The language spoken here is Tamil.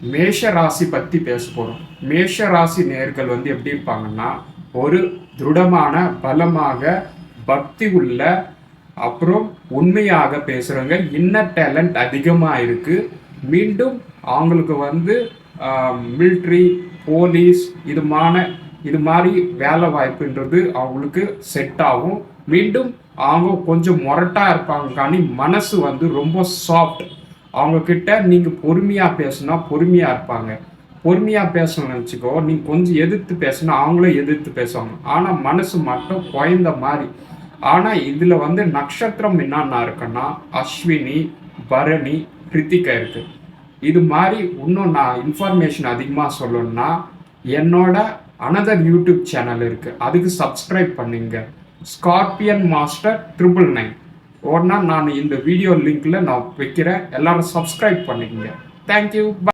மேஷ ராசி பற்றி பேச போகிறோம். மேஷ ராசி நேர்கள் வந்து எப்படி இருப்பாங்கன்னா, ஒரு திருடமான, பலமாக, பக்தி உள்ள, அப்புறம் உண்மையாக பேசுகிறவங்க. இன்னர் டேலண்ட் அதிகமாக இருக்குது. மீண்டும் அவங்களுக்கு வந்து மிலிட்ரி, போலீஸ் இது மாதிரி வேலை வாய்ப்புன்றது அவங்களுக்கு செட் ஆகும். மீண்டும் அவங்க கொஞ்சம் முரட்டாக இருப்பாங்க, కానీ மனசு வந்து ரொம்ப சாஃப்ட். அவங்கக்கிட்ட நீங்கள் பொறுமையாக பேசுனா பொறுமையாக இருப்பாங்க. பொறுமையாக பேசணும்னு நினச்சிக்கோ, நீங்கள் கொஞ்சம் எதிர்த்து பேசுனா அவங்களும் எதிர்த்து பேசுவாங்க. ஆனால் மனசு மட்டும் குழந்த மாதிரி. ஆனால் இதில் வந்து நட்சத்திரம் என்னென்ன இருக்குன்னா, அஸ்வினி, பரணி, கிருத்திகா இருக்குது. இது மாதிரி இன்னும் நான் இன்ஃபர்மேஷன் அதிகமாக சொல்லணும்னா என்னோட அனதர் யூடியூப் சேனல் இருக்குது, அதுக்கு சப்ஸ்கிரைப் பண்ணுங்க. Scorpion master 999. உடனே நான் இந்த வீடியோ லிங்க்ல நான் வைக்கிறேன், எல்லாரும் சப்ஸ்கிரைப் பண்ணிக்கங்க. தேங்க்யூ.